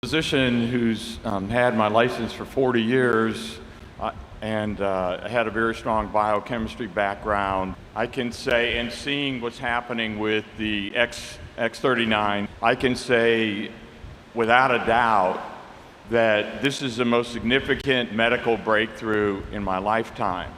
Physician who's had my license for 40 years and had a very strong biochemistry background. I can say, and seeing what's happening with the X39, I can say without a doubt that this is the most significant medical breakthrough in my lifetime.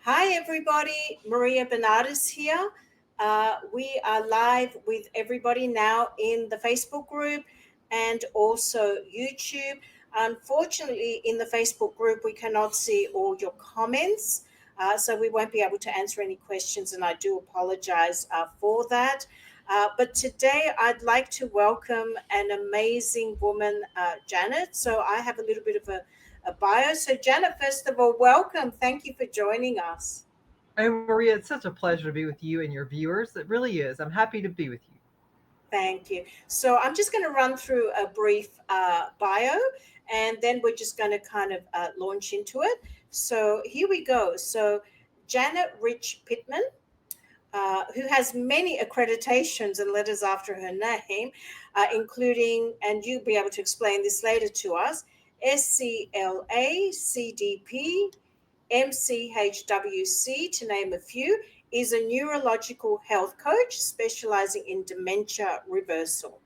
Hi everybody, Maria Bernardis here. We are live with everybody now in the Facebook group and also YouTube. Unfortunately, in the Facebook group, we cannot see all your comments, so we won't be able to answer any questions, and I do apologize for that. But today I'd like to welcome an amazing woman, Janet. So I have a little bit of a bio. So Janet, first of all, welcome. Thank you for joining us. Hey, Maria, it's such a pleasure to be with you and your viewers. It really is. I'm happy to be with you. Thank you. So I'm just going to run through a brief bio, and then we're just going to kind of launch into it. So here we go. So Janet Rich Pittman, who has many accreditations and letters after her name, including, and you'll be able to explain this later to us, SCLA, CDP, MCHWC, to name a few, is a neurological health coach specializing in dementia reversal.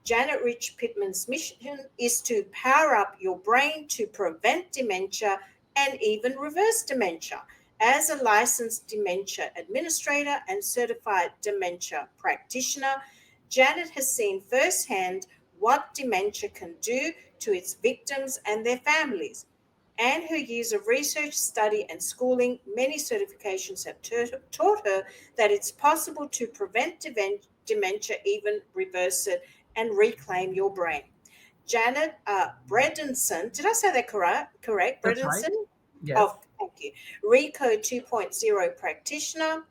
Janet Rich Pittman's mission is to power up your brain to prevent dementia and even reverse dementia. As a licensed dementia administrator and certified dementia practitioner, Janet has seen firsthand what dementia can do to its victims and their families. And her years of research, study, and schooling, many certifications have taught her that it's possible to prevent dementia, even reverse it, and reclaim your brain. Janet Bredinson, did I say that correct? That's Bredinson? right. Yes. Oh, thank you. RECO 2.0 practitioner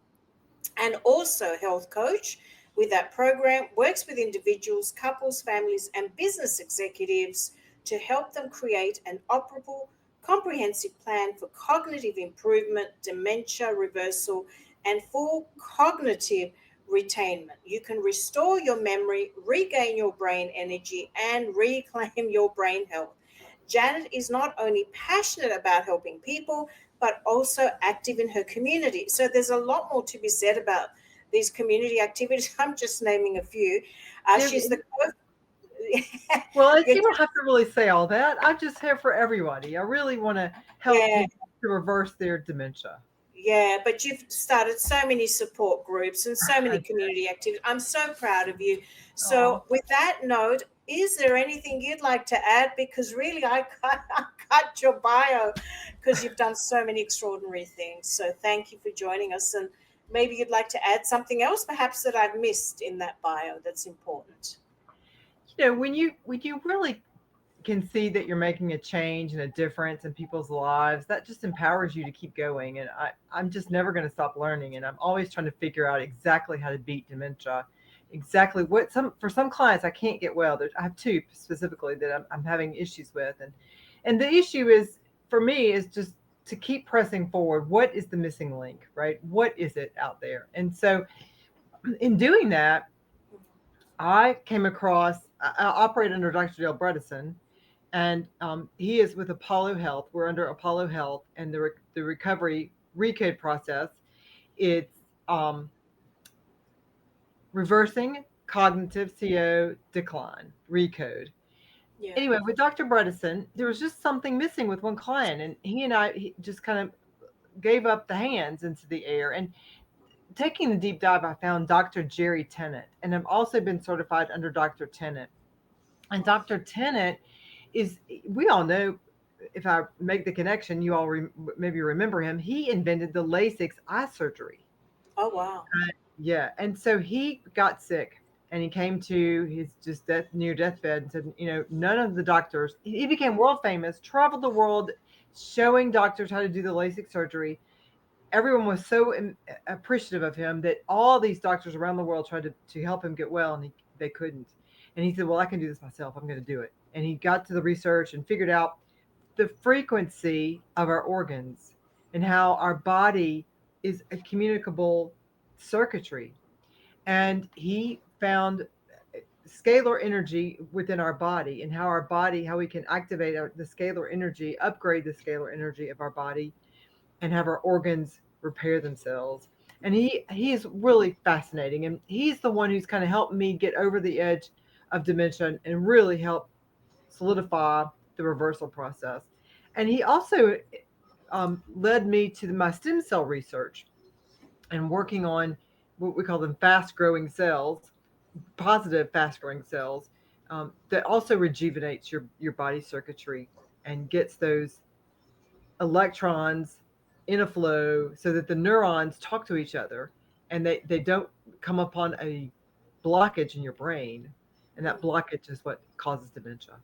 and also health coach with that program, works with individuals, couples, families, and business executives to help them create an operable, comprehensive plan for cognitive improvement, dementia reversal, and full cognitive retainment. You can restore your memory, regain your brain energy, and reclaim your brain health. Janet is not only passionate about helping people, but also active in her community. So there's a lot more to be said about these community activities. I'm just naming a few. She's the Well, you don't have to really say all that. I'm just here for everybody. I really want to help people to reverse their dementia. Yeah, but you've started so many support groups and so many community activities. I'm so proud of you. So with that note, is there anything you'd like to add? Because really, I cut your bio because you've done so many extraordinary things. So thank you for joining us. And maybe you'd like to add something else, perhaps, that I've missed in that bio that's important. You know, when you really can see that you're making a change and a difference in people's lives, that just empowers you to keep going. And I'm just never going to stop learning. And I'm always trying to figure out exactly how to beat dementia. Exactly what for some clients I can't get well. I have two specifically that I'm having issues with, and the issue is for me is just to keep pressing forward. What is the missing link, right? What is it out there? And so, in doing that, I came across, I operate under Dr. Dale Bredesen, and he is with Apollo Health. We're under Apollo Health, and the recovery recode process. It's reversing cognitive CO decline recode. Yeah. Anyway, with Dr. Bredesen, there was just something missing with one client, and he just kind of gave up the hands into the air. And taking the deep dive, I found Dr. Jerry Tennant, and I've also been certified under Dr. Tennant. And Dr. Tennant is, we all know, if I make the connection, you all maybe remember him. He invented the LASIK eye surgery. Oh, wow. Yeah, and so he got sick, and he came to his just near deathbed and said, none of the doctors. He became world famous, traveled the world, showing doctors how to do the LASIK surgery. Everyone was so appreciative of him that all these doctors around the world tried to help him get well, and they couldn't. And he said, "Well, I can do this myself. I'm going to do it." And he got to the research and figured out the frequency of our organs and how our body is a communicable circuitry. And he found scalar energy within our body, and how we can activate the scalar energy, upgrade the scalar energy of our body, and have our organs repair themselves. And he is really fascinating, and he's the one who's kind of helped me get over the edge of dementia and really help solidify the reversal process. And he also led me to my stem cell research and working on what we call them fast growing cells, positive fast growing cells, that also rejuvenates your body circuitry and gets those electrons in a flow so that the neurons talk to each other, and they don't come upon a blockage in your brain. And that blockage is what causes dementia.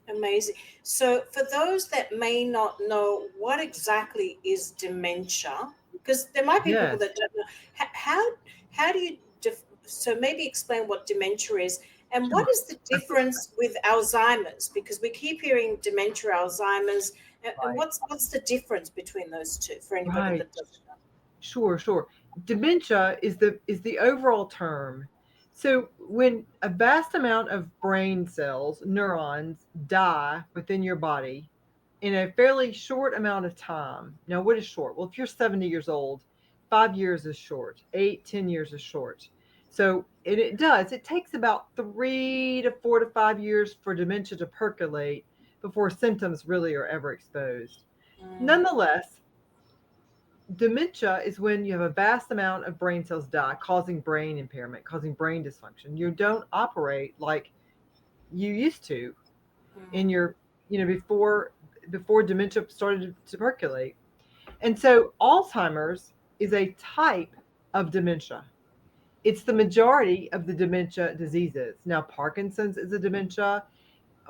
Amazing. So, for those that may not know, what exactly is dementia? Because there might be people Yes. that don't know. How do you so maybe explain what dementia is, and what Sure. is the difference with Alzheimer's? Because we keep hearing dementia, Alzheimer's, and Right. what's the difference between those two for anybody Right. that doesn't know? Sure. Dementia is the overall term. So when a vast amount of brain cells, neurons, die within your body in a fairly short amount of time. Now, what is short? Well, if you're 70 years old, 5 years is short. 8, 10 years is short. So it takes about 3 to 4 to 5 years for dementia to percolate before symptoms really are ever exposed. Mm, Nonetheless, dementia is when you have a vast amount of brain cells die, causing brain impairment, causing brain dysfunction. You don't operate like you used to in mm, your, before dementia started to percolate. And so Alzheimer's is a type of dementia. It's the majority of the dementia diseases. Now, Parkinson's is a dementia.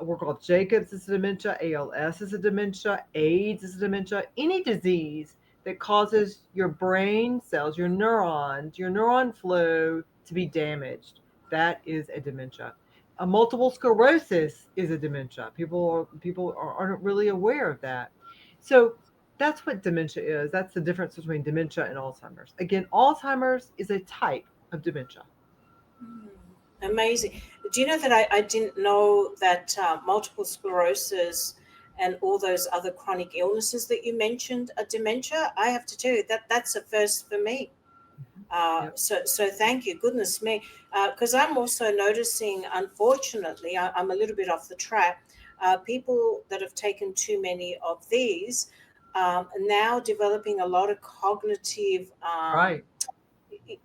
We're called Jacobs is a dementia, ALS is a dementia, AIDS is a dementia, any disease that causes your brain cells, your neurons, your neuron flow to be damaged. That is a dementia. A multiple sclerosis is a dementia. Aren't really aware of that. So that's what dementia is. That's the difference between dementia and Alzheimer's. Again, Alzheimer's is a type of dementia. mm. Amazing. Do you know that I didn't know that multiple sclerosis and all those other chronic illnesses that you mentioned are dementia? I have to tell you that that's a first for me. Yep. So thank you, goodness me, because I'm also noticing, unfortunately, I'm a little bit off the track. People that have taken too many of these are now developing a lot of cognitive Right.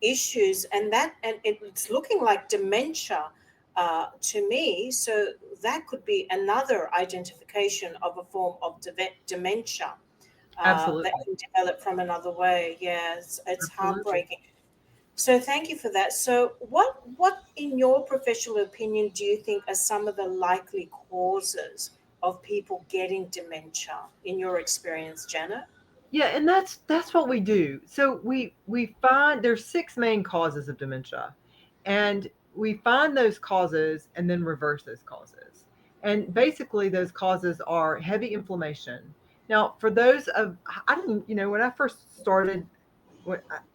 issues, and it's looking like dementia to me. So that could be another identification of a form of dementia that Absolutely. can develop from another way. Yeah, it's Absolutely. heartbreaking. So thank you for that. So what in your professional opinion do you think are some of the likely causes of people getting dementia in your experience, Janet? Yeah, and that's what we do. So we find there's six main causes of dementia, and we find those causes and then reverse those causes. And basically, those causes are heavy inflammation. Now, for those of I didn't, when I first started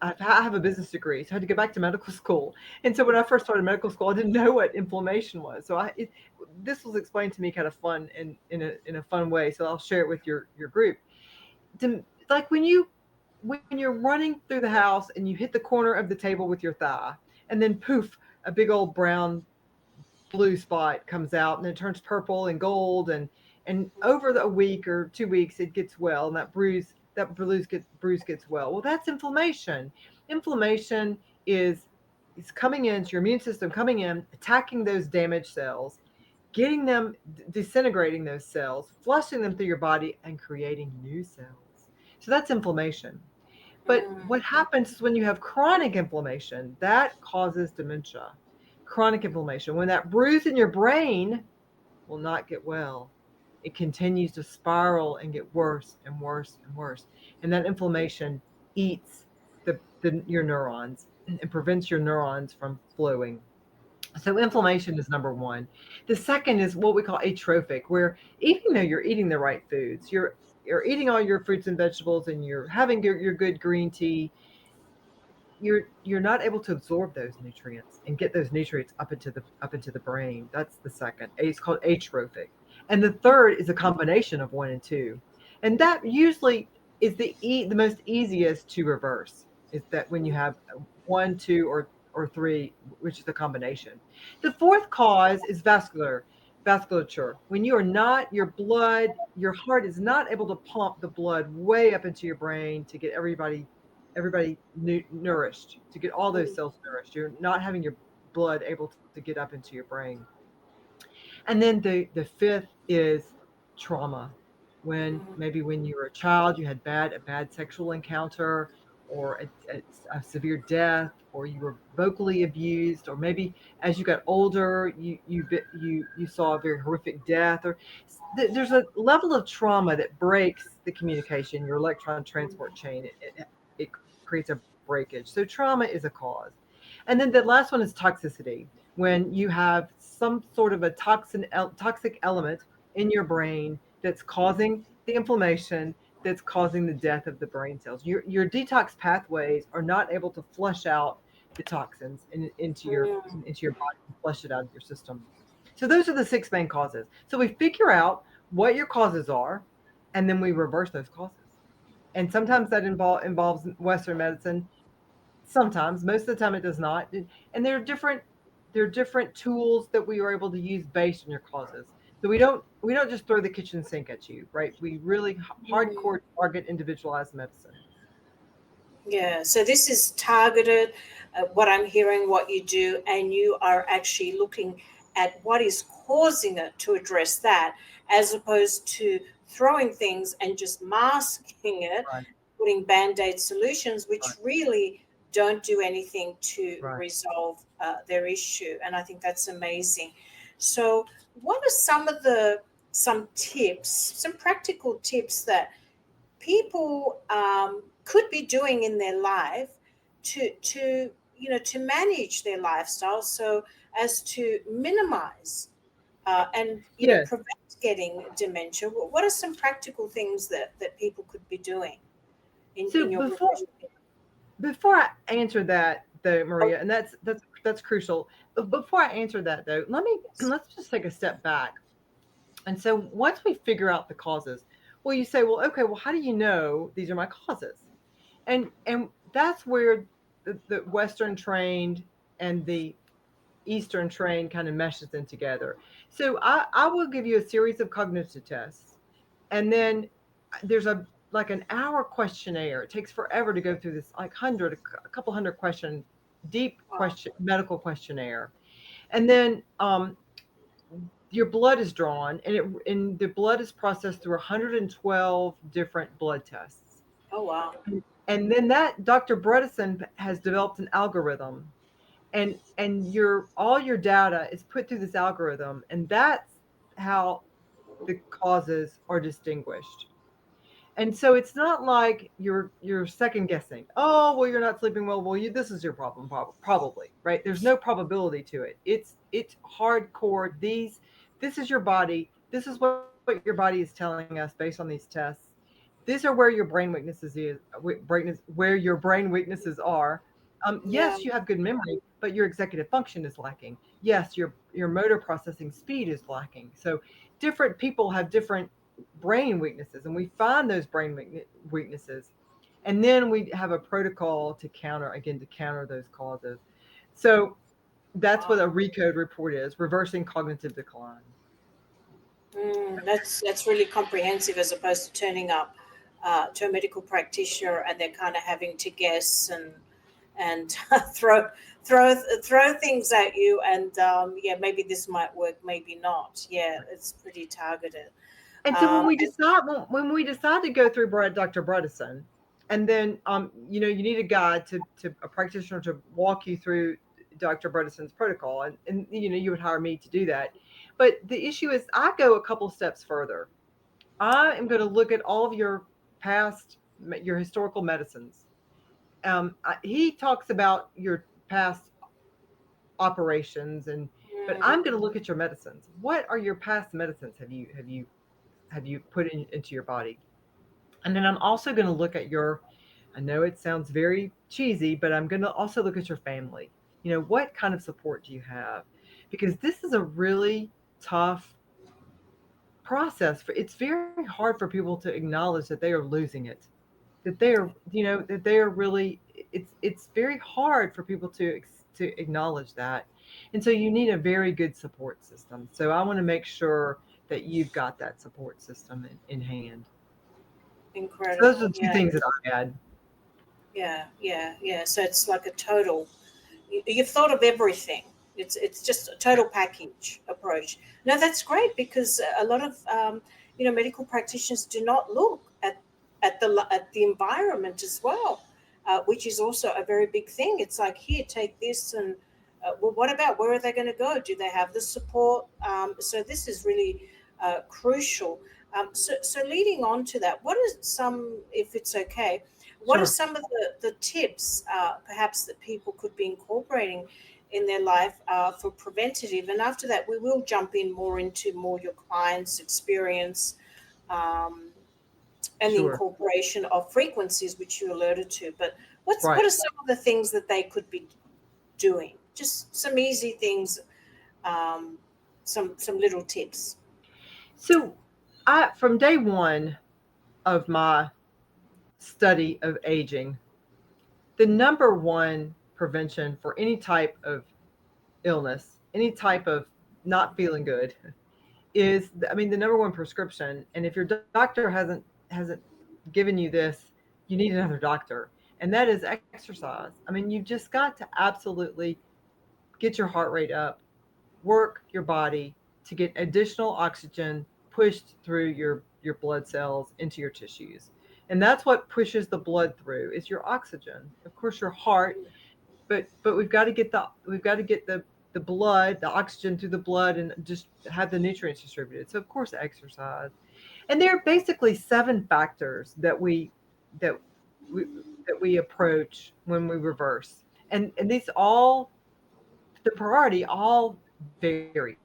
I have a business degree, so I had to go back to medical school. And so when I first started medical school, I didn't know what inflammation was. So this was explained to me kind of fun in a fun way. So I'll share it with your group. Like when you're running through the house and you hit the corner of the table with your thigh, and then poof, a big old brown blue spot comes out, and it turns purple and gold, and over a week or 2 weeks it gets well, and that bruise gets well. Well, that's inflammation. Inflammation is coming in, it's your immune system coming in, attacking those damaged cells, getting them, disintegrating those cells, flushing them through your body, and creating new cells. So that's inflammation. But what happens is when you have chronic inflammation, that causes dementia. Chronic inflammation, when that bruise in your brain will not get well, it continues to spiral and get worse and worse and worse. And that inflammation eats your neurons and prevents your neurons from flowing. So inflammation is number one. The second is what we call atrophic, where even though you're eating the right foods, you're eating all your fruits and vegetables, and you're having your good green tea, you're not able to absorb those nutrients and get those nutrients up into the brain. That's the second. It's called atrophic. And the third is a combination of one and two. And that usually is the most easiest to reverse, is that when you have one, two, or three, which is the combination. The fourth cause is vasculature. When you are not, your heart is not able to pump the blood way up into your brain to get everybody nourished, to get all those cells nourished. You're not having your blood able to get up into your brain. And then the fifth is trauma. When you were a child, you had a bad sexual encounter, or a severe death, or you were vocally abused, or maybe as you got older, you saw a very horrific death, or there's a level of trauma that breaks the communication, your electron transport chain. It creates a breakage. So trauma is a cause. And then the last one is toxicity. When you have some sort of a toxic element in your brain that's causing the inflammation, that's causing the death of the brain cells. Your detox pathways are not able to flush out the toxins into your body, flush it out of your system. So those are the six main causes. So we figure out what your causes are, and then we reverse those causes. And sometimes that involves Western medicine. Sometimes, most of the time, it does not. And there are different tools that we are able to use based on your causes. So we don't just throw the kitchen sink at you, right? We really hardcore target individualized medicine. Yeah, so this is targeted, what I'm hearing, what you do, and you are actually looking at what is causing it to address that, as opposed to throwing things and just masking it, Right. putting band-aid solutions, which Right. really don't do anything to Right. resolve their issue. And I think that's amazing. So, what are some tips, some practical tips that people could be doing in their life to manage their lifestyle so as to minimize and Yes. prevent getting dementia? What are some practical things that people could be doing So in your before profession? before I answer that though, Oh, Maria, and that's crucial. But before I answer that though, yes. let's just take a step back. And so once we figure out the causes, well, you say, well, okay, well, how do you know these are my causes? And that's where the Western trained and the Eastern trained kind of meshes in together. So I will give you a series of cognitive tests, and then there's like an hour questionnaire. It takes forever to go through this, like a couple hundred question, deep Wow. question, medical questionnaire, and then your blood is drawn, and the blood is processed through 112 different blood tests. Oh, wow. And then that Dr. Bredesen has developed an algorithm, and your all your data is put through this algorithm, and that's how the causes are distinguished. And so it's not like you're second guessing. Oh, well, you're not sleeping well. Well, this is your problem, probably, right? There's no probability to it. It's hardcore. This is your body. This is what your body is telling us based on these tests. These are where your brain weaknesses where your brain weaknesses are. Yeah. Yes, you have good memory, but your executive function is lacking. Yes, your motor processing speed is lacking. So different people have different brain weaknesses, and we find those weaknesses, and then we have a protocol to counter those causes. So that's what a recode report is: reversing cognitive decline. That's really comprehensive, as opposed to turning up to a medical practitioner and they're kind of having to guess and throw things at you, and yeah, maybe this might work, maybe not. Yeah, it's pretty targeted. And so Um, when we decide to go through Dr. Bredesen, and then you need a guide to a practitioner to walk you through Dr. Bredesen's protocol, and you would hire me to do that. But the issue is, I go a couple steps further. I am going to look at all of your historical medicines. He talks about your past operations, but I'm going to look at your medicines. What are your past medicines? Have you put into your body? And then I'm also going to look at I know it sounds very cheesy, but I'm going to also look at your family. What kind of support do you have? Because this is a really tough process. It's very hard for people to acknowledge that they are losing it, that they are really, it's very hard for people to acknowledge that. And so you need a very good support system. So I want to make sure that you've got that support system in hand. So those are Incredible. the two Yeah, things that I had. yeah. So it's like a total. You've thought of everything. It's just a total package approach. No, that's great, because a lot of medical practitioners do not look at the environment as well, which is also a very big thing. It's like, here, take this, and well, what about, where are they going to go? Do they have the support? So this is really crucial. So leading on to that, what are some, if it's okay, what are Sure. some of the tips, perhaps, that people could be incorporating in their life for preventative? And after that, we will jump in more into more your clients' experience, um, and the Sure. incorporation of frequencies, which you alerted to. But what Right. are some of the things that they could be doing? Just some easy things, um, some little tips. So I from day one of my study of aging, the number one prevention for any type of illness, any type of not feeling good, is, I mean, the number one prescription. And if your doctor hasn't given you this, you need another doctor, and that is exercise. I mean, you've just got to absolutely get your heart rate up, work your body to get additional oxygen pushed through your blood cells into your tissues. And that's what pushes the blood through, is your oxygen. Of course, your heart, but we've got to get the blood, the oxygen through the blood, and just have the nutrients distributed. So of course, exercise. And there are basically 7 factors that we that we approach when we reverse. And these all, the priority all varies,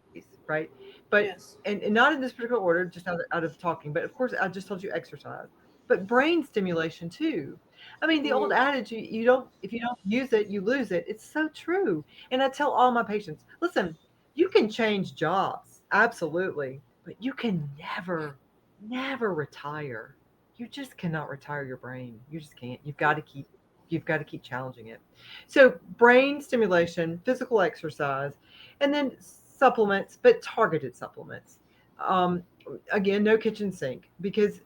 right? And Yes. not in this particular order, just out of talking, but of course I just told you exercise, but brain stimulation too. I mean, the old Mm, adage, you don't, if you don't use it, you lose it. It's so true. And I tell all my patients, listen, you can change jobs, absolutely, but you can never retire. You just cannot retire your brain. You just can't. You've got to keep challenging it. So brain stimulation, physical exercise, and then supplements, but targeted supplements. Um, Again, no kitchen sink, because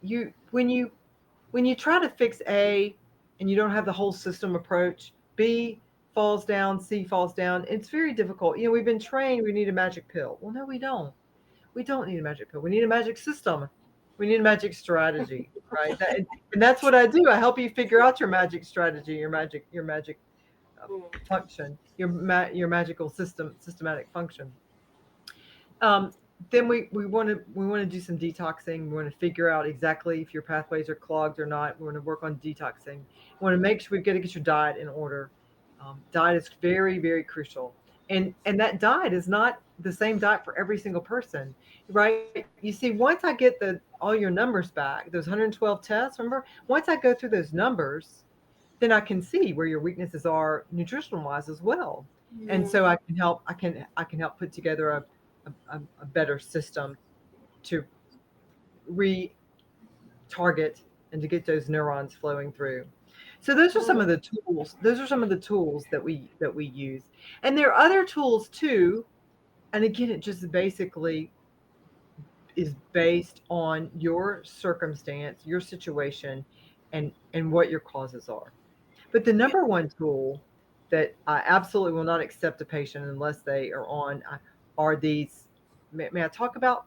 you when you try to fix A and you don't have the whole system approach, B falls down, C falls down. It's very difficult. We've been trained we need a magic pill. Well, no, we don't. We don't need a magic pill. We need a magic system. We need a magic strategy, right? And that's what I do. I help you figure out your magic strategy, your magic mm, function, your magical systematic function. Um, then we want to do some detoxing. We want to figure out exactly if your pathways are clogged or not. We want to work on detoxing. We want to make sure we've got to get your diet in order. Diet is very, very crucial. And that diet is not the same diet for every single person, right? You see, once I get the all your numbers back, those 112 tests, remember, once I go through those numbers, then I can see where your weaknesses are nutritional wise as well. And so Mm. I can help put together a better system to re-target and to get those neurons flowing through. So those are some of Mm. the tools. Those are some of the tools that we use. And there are other tools too. And again, it just basically is based on your circumstance, your situation, and what your causes are. But the Yeah. number one tool that I absolutely will not accept a patient unless they are on are these. May I talk about?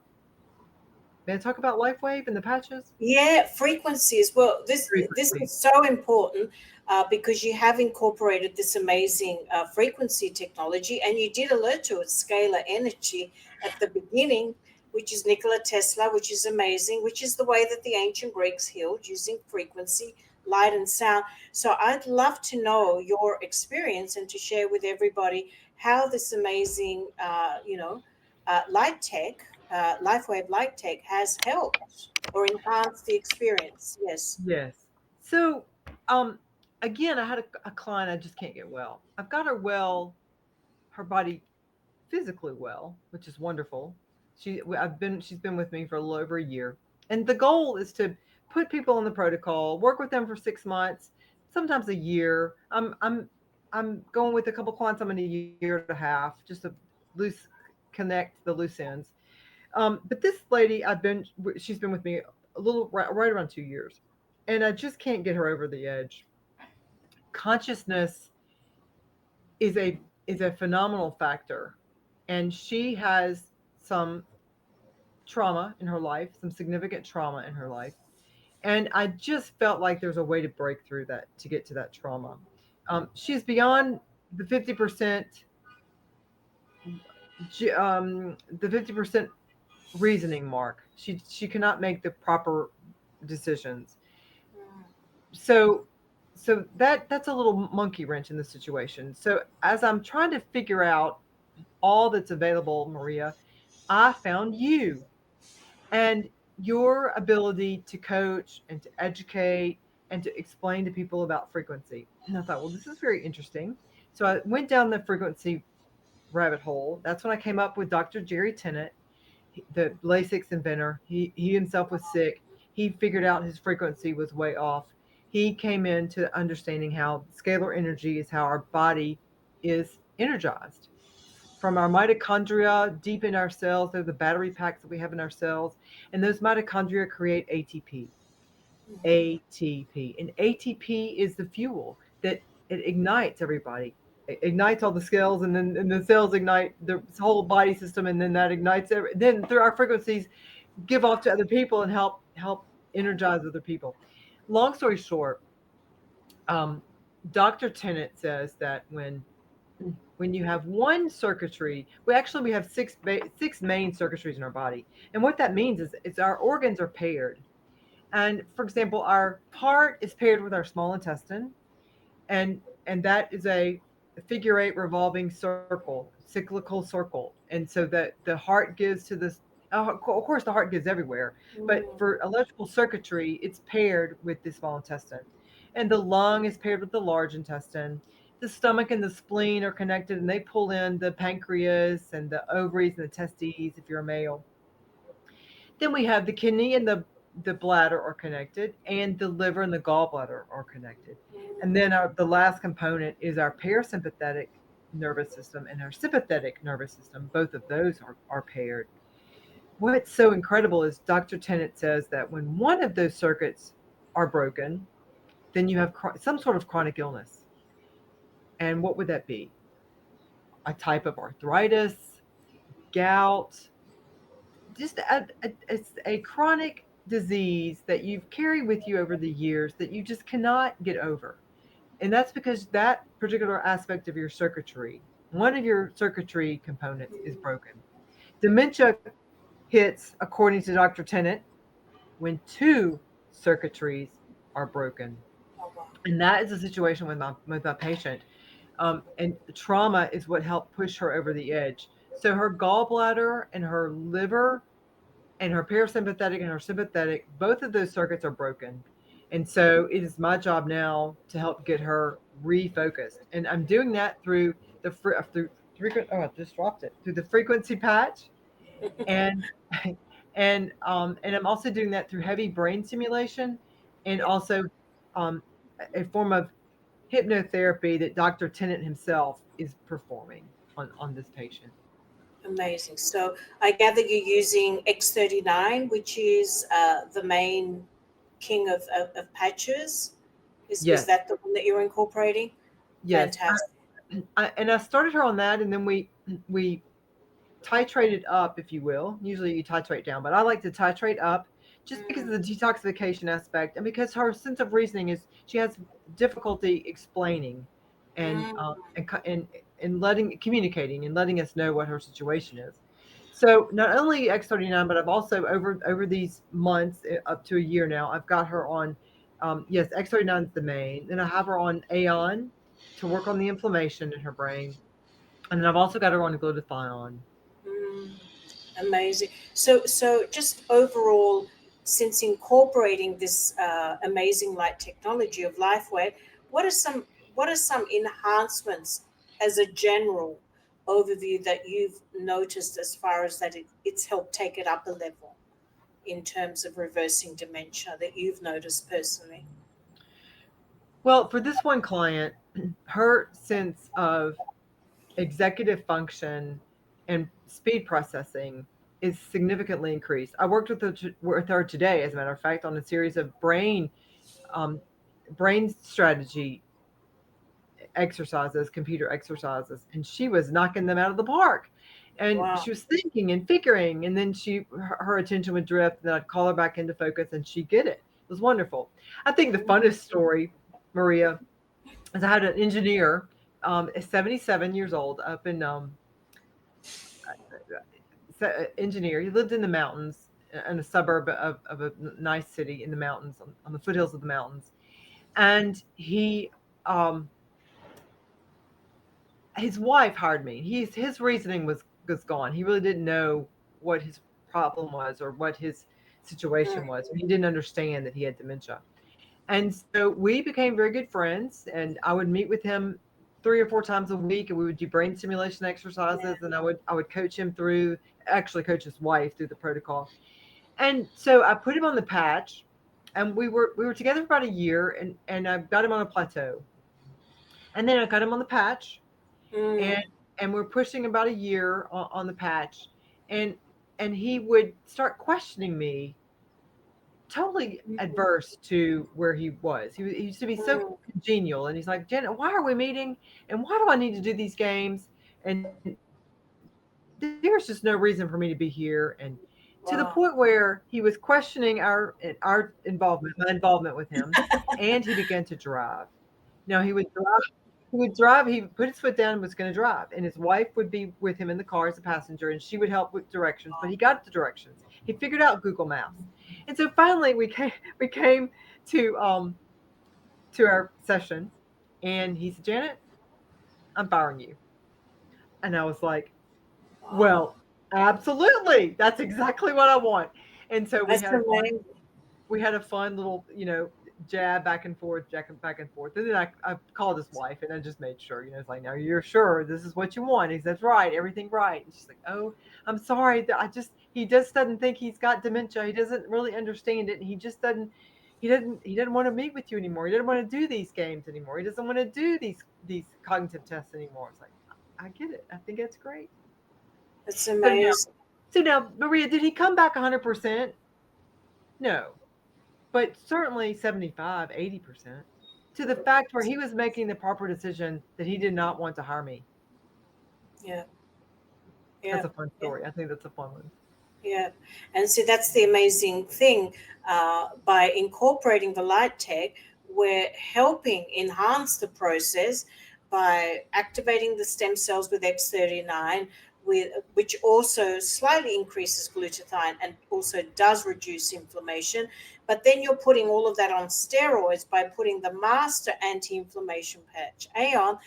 May I talk about LifeWave and the patches? Yeah, frequencies. Well, this Frequency. is so important because you have incorporated this amazing frequency technology, and you did alert to it, scalar energy, at the beginning, which is Nikola Tesla, which is amazing, which is the way that the ancient Greeks healed using frequency, light, and sound. So I'd love to know your experience and to share with everybody how this amazing, light tech, LifeWave light tech, has helped or enhance the experience. Yes. Yes. So, um, again, I had a client. I just can't get well. I've got her well, her body physically well, which is wonderful. She's been with me for a little over a year, and the goal is to put people on the protocol, work with them for 6 months, sometimes a year. I'm going with a couple clients. I'm in a year and a half, just to loose connect the loose ends. But this lady, she's been with me a little right around 2 years, and I just can't get her over the edge. Consciousness is a phenomenal factor, and she has some trauma in her life, some significant trauma in her life, and I just felt like there's a way to break through that to get to that trauma. She's beyond the 50% the 50% reasoning mark. She cannot make the proper decisions. Mm. So that's a little monkey wrench in the situation. So as I'm trying to figure out all that's available, Maria, I found you and your ability to coach and to educate and to explain to people about frequency. And I thought, well, this is very interesting. So I went down the frequency rabbit hole. That's when I came up with Dr. Jerry Tennant, the LASIX inventor. He himself was sick. He figured out his frequency was way off. He came into understanding how scalar energy is how our body is energized from our mitochondria deep in our cells. They're the battery packs that we have in our cells, and those mitochondria create ATP. Mhm. ATP, and ATP is the fuel that it ignites everybody. It ignites all the cells, and the cells ignite the whole body system, and then that ignites then through our frequencies give off to other people and help energize other people. Long story short, um, Dr. Tennant says that when you have one circuitry, we have six main circuitries in our body, and what that means is it's our organs are paired. And for example, our heart is paired with our small intestine, and that is a figure eight revolving circle, cyclical circle. And so that the heart gives to this. Of course, the heart gives everywhere, but Mm. for electrical circuitry, it's paired with the small intestine, and the lung is paired with the large intestine. The stomach and the spleen are connected, and they pull in the pancreas and the ovaries and the testes if you're a male. Then we have the kidney and the bladder are connected, and the liver and the gallbladder are connected. And then the last component is our parasympathetic nervous system and our sympathetic nervous system. Both of those are paired. What's so incredible is Dr. Tennant says that when one of those circuits are broken, then you have some sort of chronic illness. And what would that be? A type of arthritis, gout, just it's a chronic disease that you've carried with you over the years that you just cannot get over. And that's because that particular aspect of your circuitry, one of your circuitry components is broken. Dementia hits, according to Dr. Tennant, when two circuitries are broken. Oh, wow. And that is a situation with my patient. And trauma is what helped push her over the edge. So her gallbladder and her liver and her parasympathetic and her sympathetic, both of those circuits are broken. And so it is my job now to help get her refocused. And I'm doing that through through frequent. Oh, I just dropped it through the frequency patch, and and I'm also doing that through heavy brain stimulation, and Yeah. also a form of hypnotherapy that Dr. Tennant himself is performing on this patient. Amazing. So I gather you're using X39, which is the main king of patches. Is Yes, that the one that you're incorporating? yes. Fantastic. And I started her on that, and then we titrated up, if you will. Usually you titrate down, but I like to titrate up just because of Mm, the detoxification aspect, and because her sense of reasoning is she has difficulty explaining and mm, and letting communicating and letting us know what her situation is. So not only X39, but I've also over these months up to a year now, I've got her on. Yes, X39 is the main. Then I have her on Aeon to work on the inflammation in her brain, and then I've also got her on glutathione. mm. Amazing. So just overall, since incorporating this amazing light technology of LifeWave, what are some what are some enhancements as a general overview that you've noticed as far as that it's helped take it up a level in terms of reversing dementia that you've noticed personally? Well, for this one client, her sense of executive function and speed processing is significantly increased. I worked with her today, as a matter of fact, on a series of um, brain strategy exercises, computer exercises, and she was knocking them out of the park. And Wow. she was thinking and figuring, and then her attention would drift, and then I'd call her back into focus, and she'd get it. It was wonderful. I think the funnest story, Maria, is I had an engineer, 77 years old, up in engineer. He lived in the mountains in a suburb of a nice city in the mountains on the foothills of the mountains, and um, his wife hired me. His reasoning was gone. He really didn't know what his problem was or what his situation Mm, was. He didn't understand that he had dementia. And so we became very good friends, and I would meet with him 3 or 4 times a week, and we would do brain stimulation yeah. exercises, and I would coach him through, actually coach his wife through the protocol. And so I put him on the patch, and we were together for about a year, and I got him on a plateau. And then I got him on the patch, Mm, and we're pushing about a year on the patch, and he would start questioning me, totally mm, adverse to where he was. He used to be so mm. congenial, and he's like, Janet, why are we meeting? And why do I need to do these games? And there's just no reason for me to be here. And to the Wow. point where he was questioning our involvement, my involvement with him, and he began to drive. Now he would drive. He would drive. He put his foot down and was going to drive, and his wife would be with him in the car as a passenger, and she would help with directions. But he got the directions. He figured out Google Maps, and so finally we came to um to our session, and he said, Janet, I'm firing you, and I was like, Wow. well, absolutely, that's exactly what I want. And so we That's had a fun amazing. we had a fun little, jab back and forth, back and forth. And then I called his wife, and I just made sure, it's like, now you're sure this is what you want. He says, right, everything right. And she's like, oh, I'm sorry. He just doesn't think he's got dementia. He doesn't really understand it. And he just he doesn't want to meet with you anymore. He doesn't want to do these games anymore. He doesn't want to do these cognitive tests anymore. It's like, I get it. I think that's great. That's So now, amazing. Maria, did he come back 100%? No, but certainly 75, 80%, to the fact where he was making the proper decision that he did not want to hire me. Yeah. That's Yeah. a fun Yeah. story. I think that's a fun one. Yeah, and see, that's the amazing thing. By incorporating the light tech, we're helping enhance the process by activating the stem cells with X39. which also slightly increases glutathione and also does reduce inflammation. But then you're putting all of that on steroids by putting the master anti-inflammation patch A on,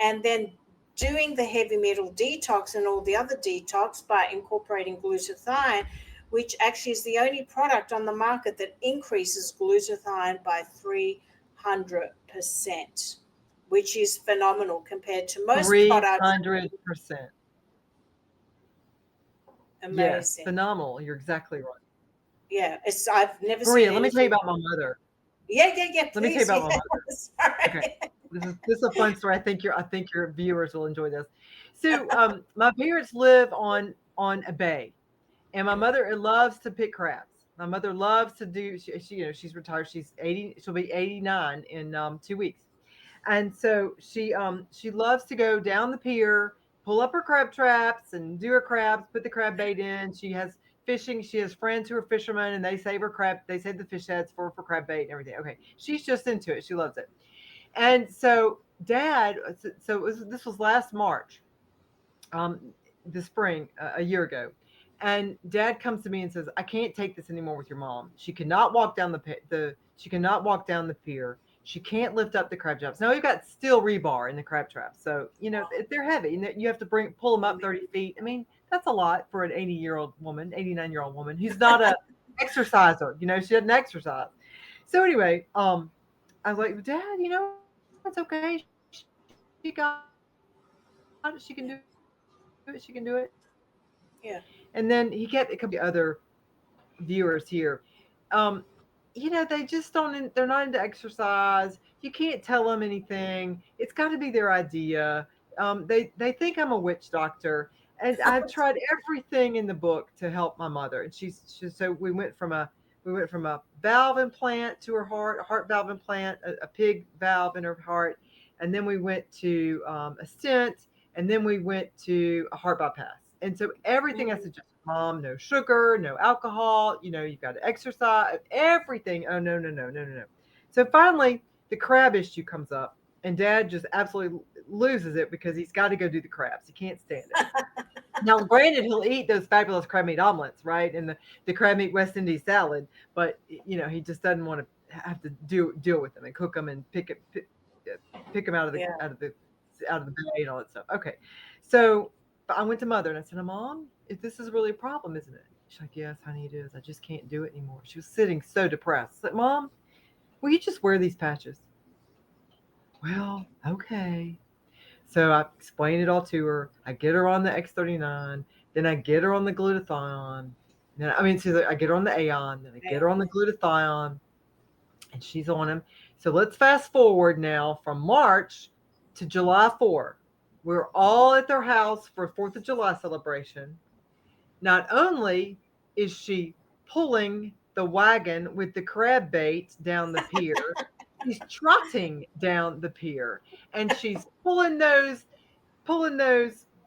and then doing the heavy metal detox and all the other detox by incorporating glutathione, which actually is the only product on the market that increases glutathione by 300%, which is phenomenal compared to most products. 300%. Yes, Amazing. phenomenal. You're exactly right. Yeah, I've never Maria, seen let me tell you anything. about my mother. Yeah, Let me tell you please. about my Yeah. mother. Sorry. Okay. This is a fun story. I think your viewers will enjoy this. So my parents live on a bay, and my mother loves to pick crabs. My mother loves to do she's retired. She's 80, she'll be 89 in 2 weeks. And so she loves to go down the pier, pull up her crab traps and do her crabs, put the crab bait in. She has fishing. She has friends who are fishermen, and they save her crab. They save the fish heads for crab bait and everything. Okay, she's just into it. She loves it. And so Dad, this was last March, the spring, a year ago. And Dad comes to me and says, "I can't take this anymore with your mom. She cannot walk down she cannot walk down the pier. She can't lift up the crab traps. Now we've got steel rebar in the crab traps, so they're heavy, and you have to pull them up 30 feet. I mean, that's a lot for an 80-year-old woman, 89-year-old woman who's not a exerciser. She doesn't exercise. So anyway, I was like, Dad, it's okay. She got it. She can do it. She can do it. And then he kept, it could be other viewers here. They just they're not into exercise. You can't tell them anything. It's got to be their idea. They think I'm a witch doctor, and I've tried everything in the book to help my mother. And so we went from a valve implant to her heart, a heart valve implant, a pig valve in her heart, and then we went to a stent, and then we went to a heart bypass. And so everything I suggested, Mom, no sugar, no alcohol, you've got to exercise, everything. Oh, no, no, no, no, no, no. So finally, the crab issue comes up, and Dad just absolutely loses it because he's got to go do the crabs. He can't stand it. Now, granted, he'll eat those fabulous crab meat omelets, right? And the crab meat West Indies salad, but he just doesn't want to have to deal with them and cook them and pick them out of the Yeah. out of the bay and all that stuff. Okay, so but I went to Mother and I said, Mom, if this is really a problem, isn't it? She's like, yes, honey, it is. I just can't do it anymore. She was sitting so depressed. I said, Mom, will you just wear these patches? Well, okay. So I explained it all to her. I get her on the X39, then I get her on the glutathione. I get her on the Aeon, then I get her on the glutathione, and she's on them. So let's fast forward now from March to July 4. We're all at their house for 4th of July celebration. Not only is she pulling the wagon with the crab bait down the pier, she's trotting down the pier, and she's pulling those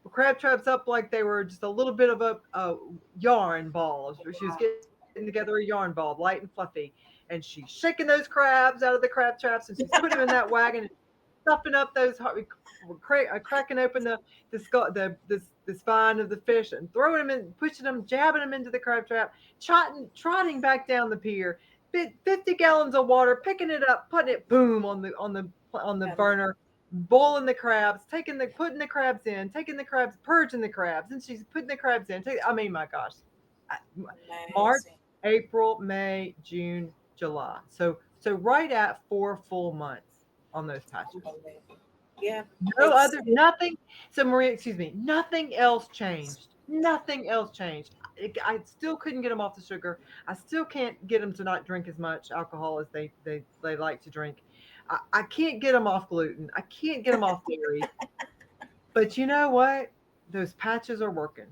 crab traps up like they were just a little bit of a yarn ball. She was getting together a yarn ball, light and fluffy, and she's shaking those crabs out of the crab traps, and she's putting them in that wagon and stuffing up those, cracking open the spine of the fish and throwing them in, pushing them, jabbing them into the crab trap, trotting back down the pier, 50 gallons of water, picking it up, putting it boom on the burner, boiling the crabs, putting the crabs in, taking the crabs, purging the crabs, and she's putting the crabs in. My gosh, March, April, May, June, July. So right at 4 full months on those patches. Yeah. Nothing. So Maria, excuse me, nothing else changed. Nothing else changed. I still couldn't get them off the sugar. I still can't get them to not drink as much alcohol as they like to drink. I can't get them off gluten. I can't get them off dairy. But you know what? Those patches are working.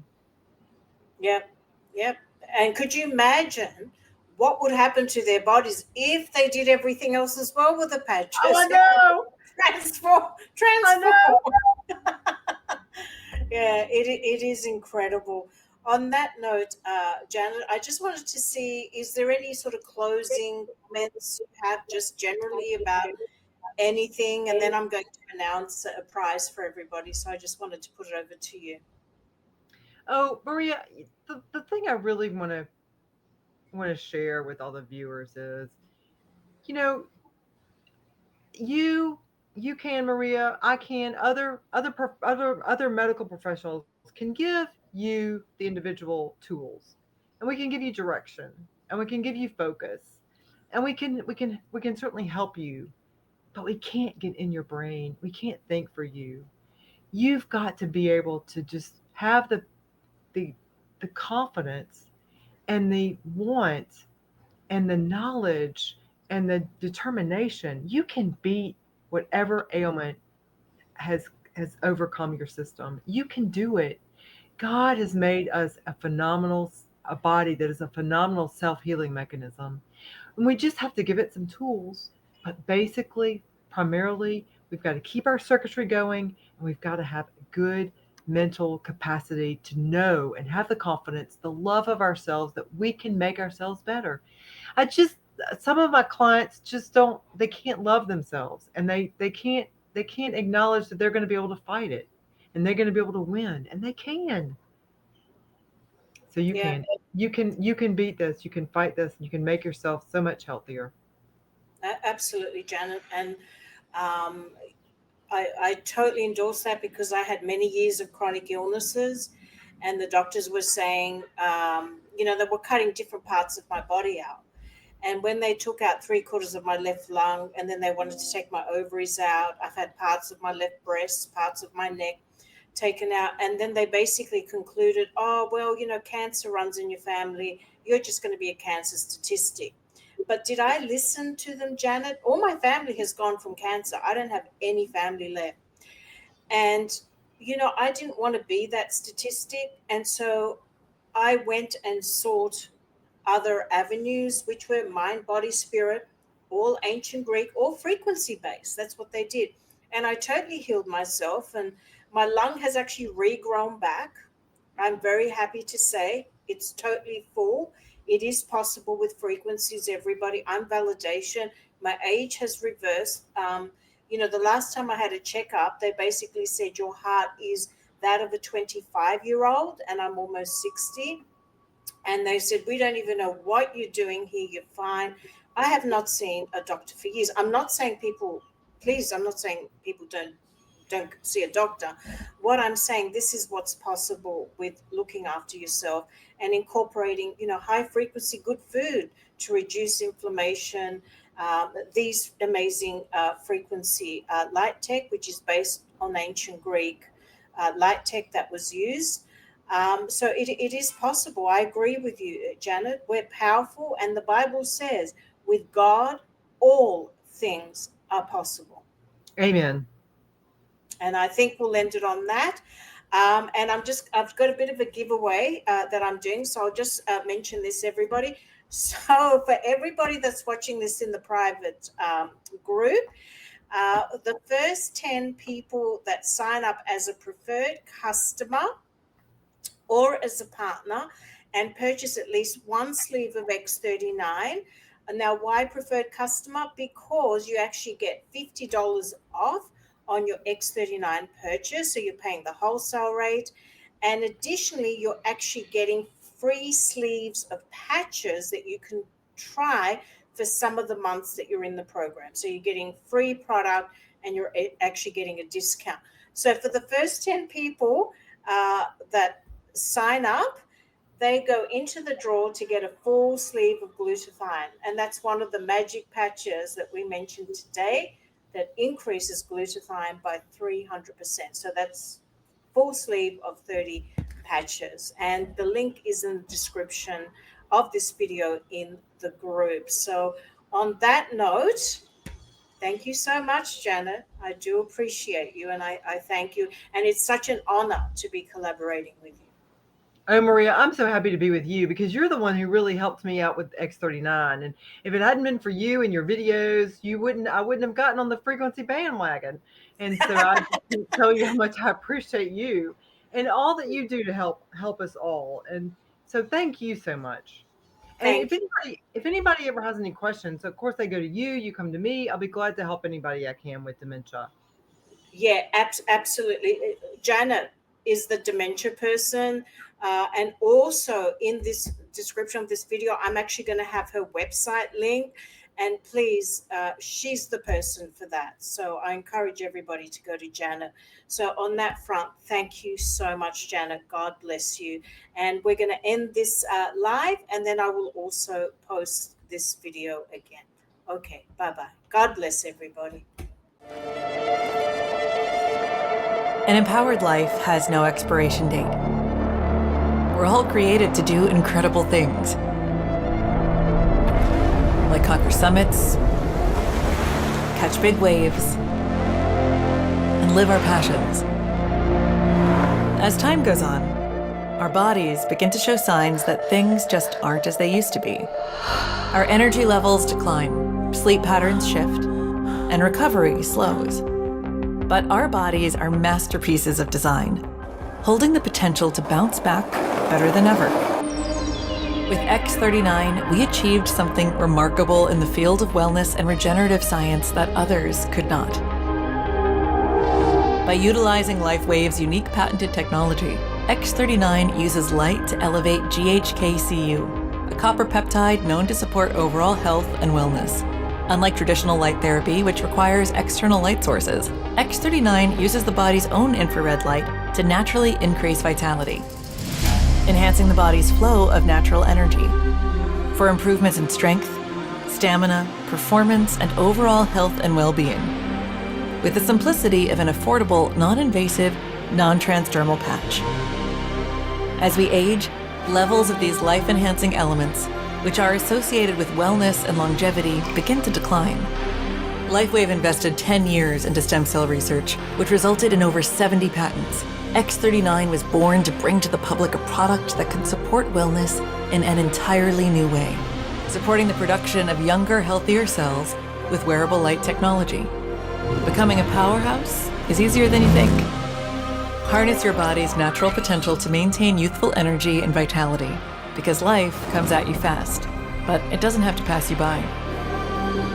Yep. Yep. And could you imagine what would happen to their bodies if they did everything else as well with the patches? Oh, I know. Transform. I know. Yeah, it is incredible. On that note, Janet, I just wanted to see, is there any sort of closing comments you have just generally about anything? And then I'm going to announce a prize for everybody. So I just wanted to put it over to you. Oh, Maria, the thing I really want to share with all the viewers is, you know, you you can, Maria, I can, other medical professionals can give you the individual tools, and we can give you direction, and we can give you focus, and we can certainly help you, but we can't get in your brain. We can't think for you. You've got to be able to just have the the confidence and the want and the knowledge and the determination. You can beat whatever ailment has overcome your system. You can do it. God has made us a body that is a phenomenal self-healing mechanism. And we just have to give it some tools. But basically, primarily, we've got to keep our circuitry going, and we've got to have good mental capacity to know and have the confidence, the love of ourselves, that we can make ourselves better. I just Some of my clients just don't, they can't love themselves, and they can't acknowledge that they're going to be able to fight it, and they're going to be able to win, and they can. So Yeah, you can beat this, you can fight this, you can make yourself so much healthier. absolutely, Janet. And um, I totally endorse that because I had many years of chronic illnesses, and the doctors were saying, they were cutting different parts of my body out. And when they took out three-quarters of my left lung, and then they wanted to take my ovaries out, I've had parts of my left breast, parts of my neck taken out. And then they basically concluded, oh, well, cancer runs in your family. You're just going to be a cancer statistic. But did I listen to them, Janet? All my family has gone from cancer. I don't have any family left. And, I didn't want to be that statistic. And so I went and sought other avenues, which were mind, body, spirit, all ancient Greek, all frequency based. That's what they did. And I totally healed myself. And my lung has actually regrown back. I'm very happy to say it's totally full. It is possible with frequencies, everybody. I'm validation. My age has reversed. The last time I had a checkup, they basically said your heart is that of a 25-year-old, and I'm almost 60. And they said, we don't even know what you're doing here. You're fine. I have not seen a doctor for years. I'm not saying people, please, I'm not saying people don't see a doctor. What I'm saying, this is what's possible with looking after yourself and incorporating, high frequency, good food to reduce inflammation. These amazing frequency light tech, which is based on ancient Greek light tech that was used. So it is possible. I agree with you, Janet. We're powerful, and the Bible says, with God, all things are possible. Amen. And I think we'll end it on that. And I've got a bit of a giveaway that I'm doing. So I'll just mention this, everybody. So for everybody that's watching this in the private group, the first 10 people that sign up as a preferred customer or as a partner and purchase at least one sleeve of X39. And now, why preferred customer? Because you actually get $50 off on your X39 purchase. So you're paying the wholesale rate. And additionally, you're actually getting free sleeves of patches that you can try for some of the months that you're in the program. So you're getting free product and you're actually getting a discount. So for the first 10 people that sign up, they go into the draw to get a full sleeve of glutathione. And that's one of the magic patches that we mentioned today that increases glutathione by 300%. So that's full sleeve of 30 patches. And the link is in the description of this video in the group. So on that note, thank you so much, Janet. I do appreciate you, and I thank you. And it's such an honor to be collaborating with you. Oh, Maria, I'm so happy to be with you because you're the one who really helped me out with X39. And if it hadn't been for you and your videos, I wouldn't have gotten on the frequency bandwagon. And so I just can't tell you how much I appreciate you and all that you do to help us all. And so thank you so much. And Thank you. if anybody ever has any questions, of course they go to you, you come to me. I'll be glad to help anybody I can with dementia. Yeah, absolutely. Janet is the dementia person. And also in this description of this video, I'm actually going to have her website link. And please, she's the person for that. So I encourage everybody to go to Janet. So on that front, thank you so much, Janet. God bless you. And we're going to end this live, and then I will also post this video again. Okay, bye-bye. God bless everybody. An empowered life has no expiration date. We're all created to do incredible things, like conquer summits, catch big waves, and live our passions. As time goes on, our bodies begin to show signs that things just aren't as they used to be. Our energy levels decline, sleep patterns shift, and recovery slows. But our bodies are masterpieces of design, holding the potential to bounce back better than ever. With X39, we achieved something remarkable in the field of wellness and regenerative science that others could not. By utilizing LifeWave's unique patented technology, X39 uses light to elevate GHKCU, a copper peptide known to support overall health and wellness. Unlike traditional light therapy, which requires external light sources, X39 uses the body's own infrared light to naturally increase vitality, enhancing the body's flow of natural energy for improvements in strength, stamina, performance, and overall health and well-being, with the simplicity of an affordable, non-invasive, non-transdermal patch. As we age, levels of these life-enhancing elements, which are associated with wellness and longevity, begin to decline. LifeWave invested 10 years into stem cell research, which resulted in over 70 patents. X39 was born to bring to the public a product that could support wellness in an entirely new way, supporting the production of younger, healthier cells with wearable light technology. Becoming a powerhouse is easier than you think. Harness your body's natural potential to maintain youthful energy and vitality, because life comes at you fast, but it doesn't have to pass you by.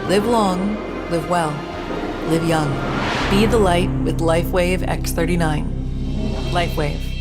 Live long, live well, live young. Be the light with LifeWave X39. LifeWave.